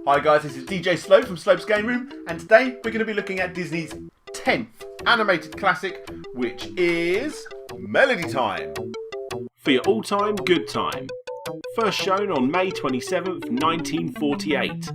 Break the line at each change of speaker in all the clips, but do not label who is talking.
Hi guys, this is DJ Slope from Slope's Game Room, and today we're going to be looking at Disney's 10th animated classic, which is Melody Time.
For your all-time good time. First shown on May 27th, 1948.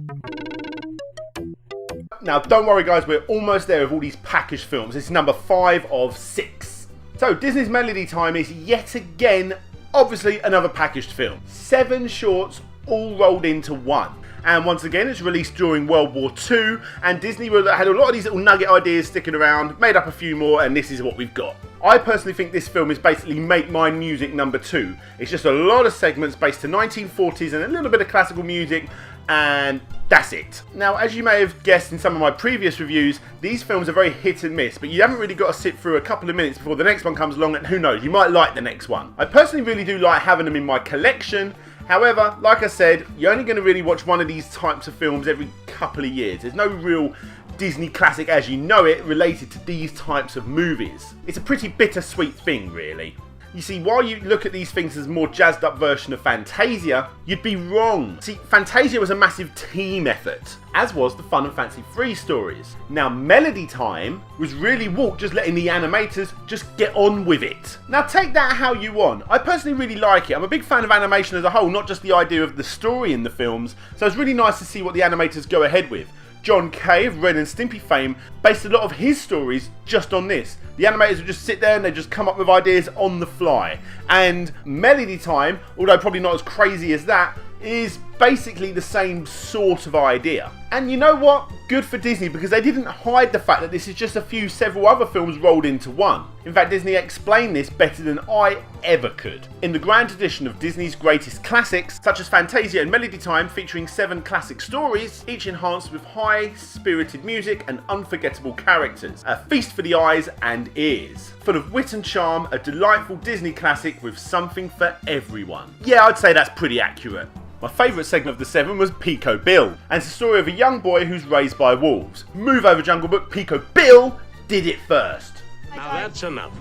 Now don't worry guys, we're almost there with all these packaged films. This is number 5 of 6. So Disney's Melody Time is yet again, obviously, another packaged film. 7 shorts all rolled into one. And once again, it's released during World War II, and Disney had a lot of these little nugget ideas sticking around, made up a few more, and this is what we've got. I personally think this film is basically Make Mine Music number 2. It's just a lot of segments based to 1940s and a little bit of classical music, and that's it. Now, as you may have guessed in some of my previous reviews, these films are very hit and miss, but you haven't really got to sit through a couple of minutes before the next one comes along, and who knows, you might like the next one. I personally really do like having them in my collection. However, like I said, you're only going to really watch one of these types of films every couple of years. There's no real Disney classic as you know it related to these types of movies. It's a pretty bittersweet thing, really. You see, while you look at these things as a more jazzed up version of Fantasia, you'd be wrong. See, Fantasia was a massive team effort, as was the Fun and Fancy Free stories. Now, Melody Time was really Walt just letting the animators just get on with it. Now, take that how you want. I personally really like it. I'm a big fan of animation as a whole, not just the idea of the story in the films, so it's really nice to see what the animators go ahead with. John Kay of Ren and Stimpy fame based a lot of his stories just on this. The animators would just sit there and they just come up with ideas on the fly. And Melody Time, although probably not as crazy as that, is basically the same sort of idea. And you know what? Good for Disney, because they didn't hide the fact that this is just several other films rolled into one. In fact, Disney explained this better than I ever could. In the grand edition of Disney's greatest classics, such as Fantasia and Melody Time, featuring 7 classic stories, each enhanced with high-spirited music and unforgettable characters. A feast for the eyes and ears. Full of wit and charm, a delightful Disney classic with something for everyone. Yeah, I'd say that's pretty accurate. My favourite segment of the 7 was Peeko Bill, and it's the story of a young boy who's raised by wolves. Move over, Jungle Book, Peeko Bill did it first.
Now that's enough.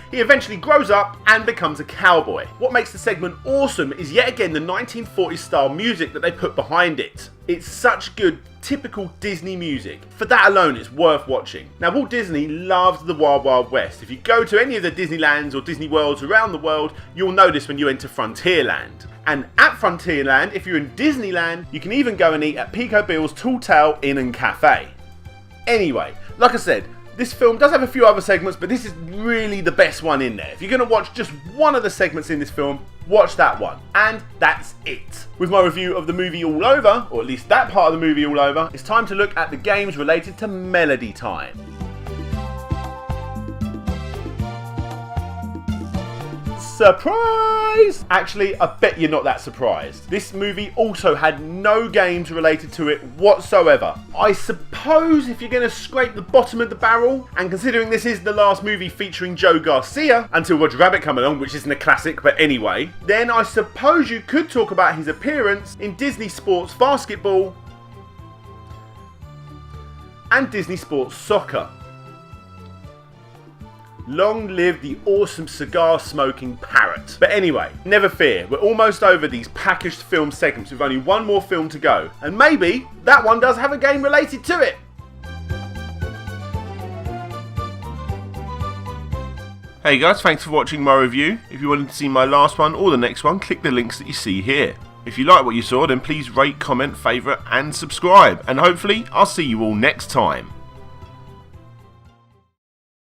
He eventually grows up and becomes a cowboy. What makes the segment awesome is yet again the 1940s style music that they put behind it. It's such good, typical Disney music. For that alone, it's worth watching. Now, Walt Disney loved the Wild Wild West. If you go to any of the Disneylands or Disney Worlds around the world, you'll know this when you enter Frontierland. And at Frontierland, if you're in Disneyland, you can even go and eat at Peeko Bill's Tall Tale Inn and Cafe. Anyway, like I said, this film does have a few other segments, but this is really the best one in there. If you're going to watch just one of the segments in this film, watch that one. And that's it. With my review of the movie all over, or at least that part of the movie all over, it's time to look at the games related to Melody Time. Surprise! Actually, I bet you're not that surprised. This movie also had no games related to it whatsoever. I suppose if you're going to scrape the bottom of the barrel, and considering this is the last movie featuring Joe Garcia, until Roger Rabbit come along, which isn't a classic, but anyway, then I suppose you could talk about his appearance in Disney Sports Basketball and Disney Sports Soccer. Long live the awesome cigar-smoking parrot. But anyway, never fear, we're almost over these packaged film segments with only one more film to go. And maybe that one does have a game related to it.
Hey guys, thanks for watching my review. If you wanted to see my last one or the next one, click the links that you see here. If you like what you saw, then please rate, comment, favourite and subscribe. And hopefully, I'll see you all next time.